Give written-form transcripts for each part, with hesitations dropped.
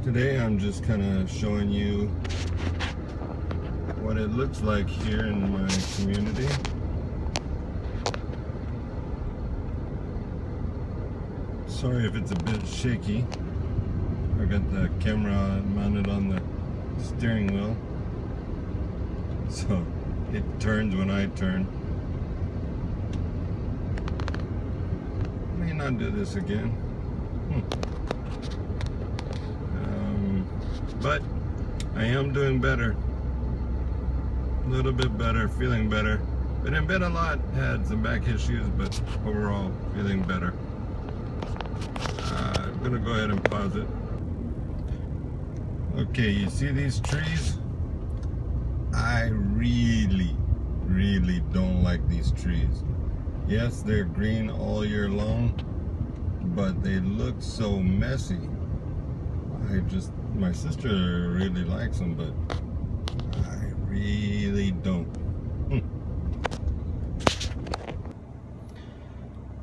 Today I'm just kind of showing you what it looks like here in my community. Sorry if it's a bit shaky. I got the camera mounted on the steering wheel, so it turns when I turn. May not do this again. But I am doing better. A little bit better, feeling better. Been in bed a lot, had some back issues, but overall feeling better. I'm gonna go ahead and pause it. Okay, you see these trees? I really don't like these trees. Yes, they're green all year long, but they look so messy. My sister really likes them, but I really don't.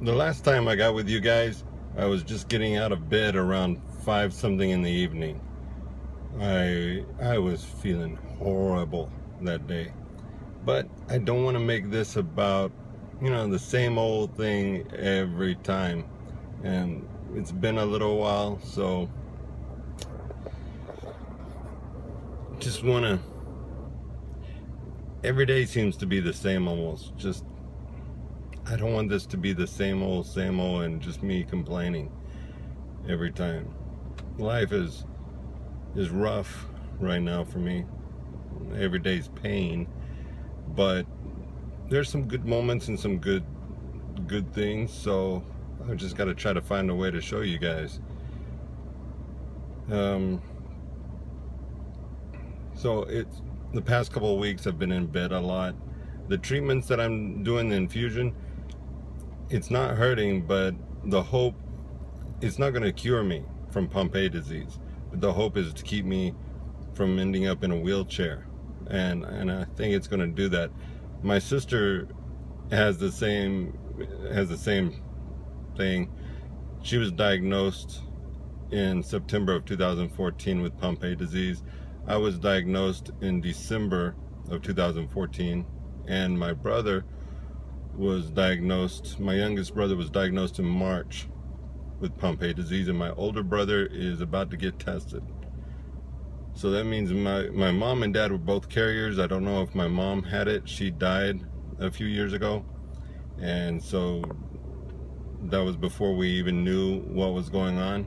The last time I got with you guys, I was just getting out of bed around 5 something in the evening. I was feeling horrible that day, but I don't want to make this about, you know, the same old thing every time, and it's been a little while, so just want to, every day seems to be the same almost. Just, I don't want this to be the same old and just me complaining every time. Life is rough right now for me. Every day's pain, but there's some good moments and some good things, so I just got to try to find a way to show you guys. So it's the past couple of weeks I've been in bed a lot. The treatments that I'm doing, the infusion, it's not hurting, but the hope, it's not going to cure me from Pompe disease. But the hope is to keep me from ending up in a wheelchair, and I think it's going to do that. My sister has the same thing. She was diagnosed in September of 2014 with Pompe disease. I was diagnosed in December of 2014, and my brother was diagnosed, my youngest brother was diagnosed in March with Pompe disease, and my older brother is about to get tested. So that means my mom and dad were both carriers. I don't know if my mom had it. She died a few years ago, and so that was before we even knew what was going on.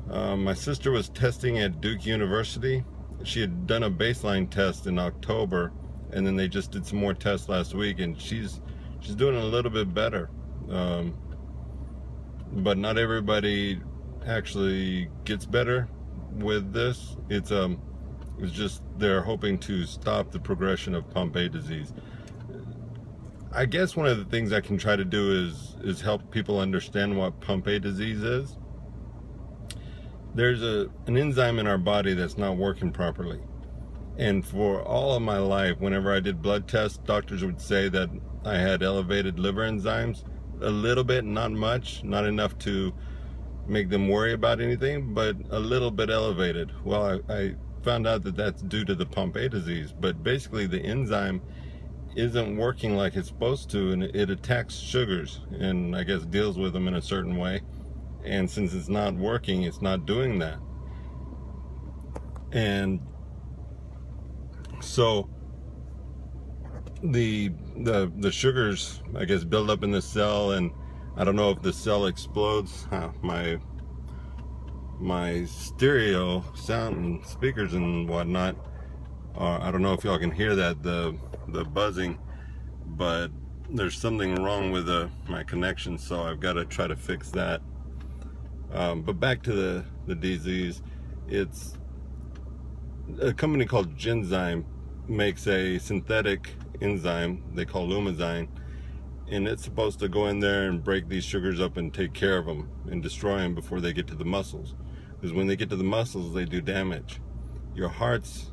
My sister was testing at Duke University. She had done a baseline test in October, and then they just did some more tests last week, and she's doing a little bit better. But not everybody actually gets better with this. It's just they're hoping to stop the progression of Pompe disease. I guess one of the things I can try to do is help people understand what Pompe disease is. There's an enzyme in our body that's not working properly. And for all of my life, whenever I did blood tests, doctors would say that I had elevated liver enzymes. A little bit, not much, not enough to make them worry about anything, but a little bit elevated. Well, I found out that that's due to the Pompe disease, but basically the enzyme isn't working like it's supposed to, and it attacks sugars and I guess deals with them in a certain way. And since it's not working, it's not doing that. And so the sugars, I guess, build up in the cell, and I don't know if the cell explodes. My stereo sound and speakers and whatnot, I don't know if y'all can hear that, the buzzing, but there's something wrong with my connection, so I've got to try to fix that. But back to the disease. It's a company called Genzyme makes a synthetic enzyme they call Lumazyme, and it's supposed to go in there and break these sugars up and take care of them and destroy them before they get to the muscles, because when they get to the muscles they do damage. Your heart's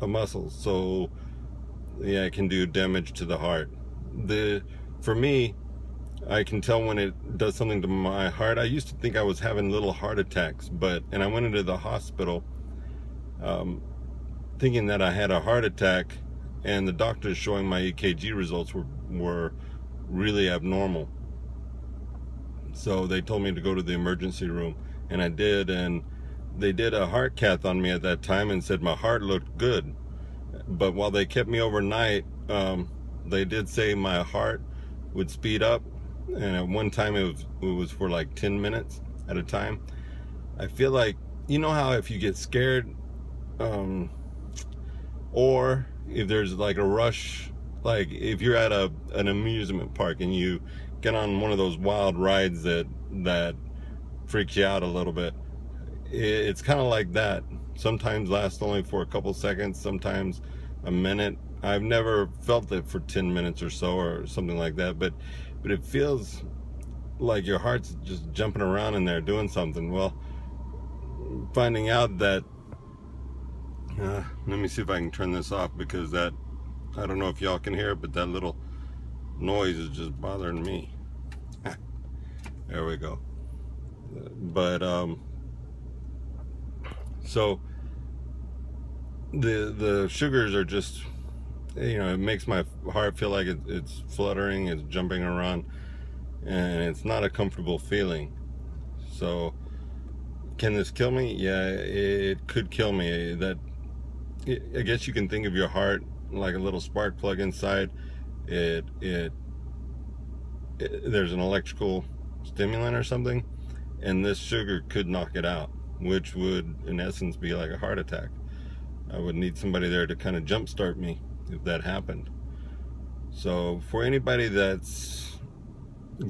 a muscle, so yeah, it can do damage to the heart. For me, I can tell when it does something to my heart. I used to think I was having little heart attacks, and I went into the hospital thinking that I had a heart attack, and the doctors showing my EKG results were really abnormal. So they told me to go to the emergency room, and I did, and they did a heart cath on me at that time and said my heart looked good. But while they kept me overnight, they did say my heart would speed up, and at one time it was for like 10 minutes at a time. I feel like, you know how if you get scared, or if there's like a rush, like if you're at an amusement park and you get on one of those wild rides that freaks you out a little bit, it's kind of like that. Sometimes lasts only for a couple seconds, sometimes a minute. I've never felt it for 10 minutes or so or something like that, but it feels like your heart's just jumping around in there doing something. Well, finding out that let me see if I can turn this off, because that, I don't know if y'all can hear it, but that little noise is just bothering me. There we go. But so the sugars are just, you know, it makes my heart feel like it's fluttering, it's jumping around, and it's not a comfortable feeling. So can this kill me? Yeah, it could kill me. I guess you can think of your heart like a little spark plug inside. There's an electrical stimulant or something, and this sugar could knock it out, which would in essence be like a heart attack. I would need somebody there to kind of jumpstart me if that happened. So for anybody that's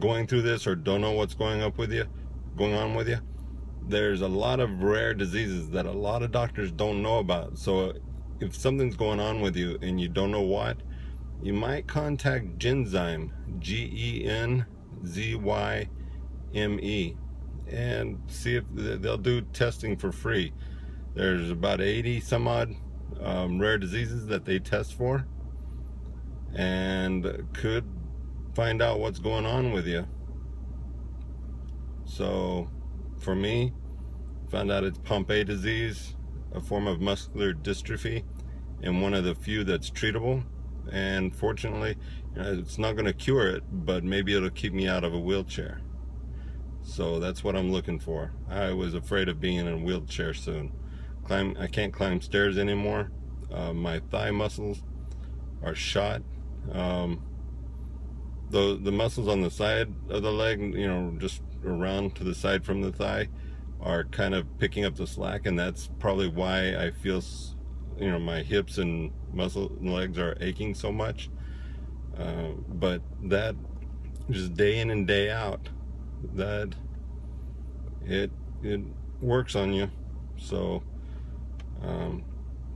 going through this or don't know what's going on with you, there's a lot of rare diseases that a lot of doctors don't know about. So if something's going on with you and you don't know what, you might contact Genzyme, Genzyme, and see if they'll do testing for free. There's about 80 some odd rare diseases that they test for, and could find out what's going on with you. So for me, found out it's Pompe disease, a form of muscular dystrophy, and one of the few that's treatable. And fortunately, you know, it's not going to cure it, but maybe it'll keep me out of a wheelchair. So that's what I'm looking for. I was afraid of being in a wheelchair soon. I can't climb stairs anymore. My thigh muscles are shot. The muscles on the side of the leg, you know, just around to the side from the thigh, are kind of picking up the slack, and that's probably why I feel, you know, my hips and legs are aching so much. But that just day in and day out, that it works on you. So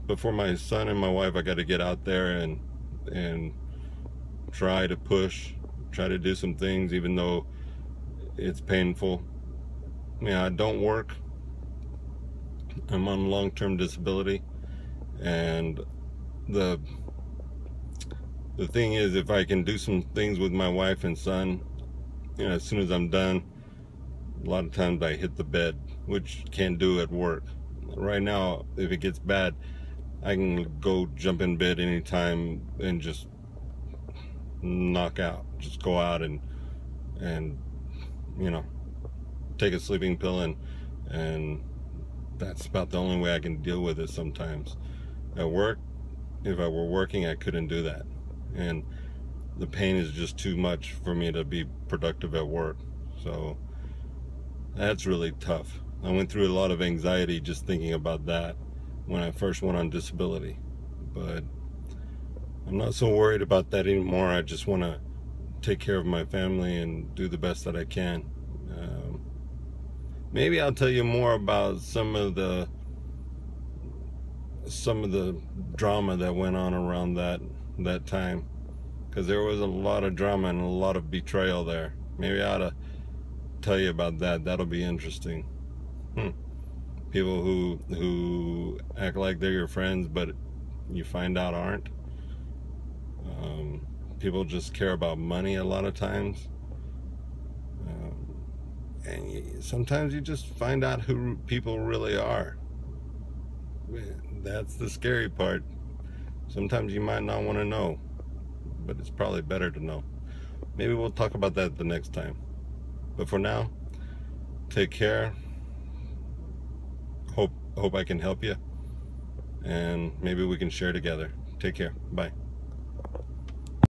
but for my son and my wife, I got to get out there and try to push, try to do some things, even though it's painful. I don't work. I'm on long-term disability, and the thing is, if I can do some things with my wife and son, you know, as soon as I'm done, a lot of times I hit the bed, which can't do at work. Right now, if it gets bad, I can go jump in bed anytime and just knock out, just go out and you know, take a sleeping pill, and that's about the only way I can deal with it sometimes. At work, if I were working, I couldn't do that, and the pain is just too much for me to be productive at work. So that's really tough. I went through a lot of anxiety just thinking about that when I first went on disability, but I'm not so worried about that anymore. I just want to take care of my family and do the best that I can. Maybe I'll tell you more about some of the drama that went on around that time, because there was a lot of drama and a lot of betrayal there. Maybe I ought to tell you about that. That'll be interesting. People who act like they're your friends, but you find out aren't. People just care about money a lot of times. And sometimes you just find out who people really are. That's the scary part. Sometimes you might not want to know, but it's probably better to know. Maybe we'll talk about that the next time. But for now, take care. Hope I can help you, and maybe we can share together. Take care. Bye.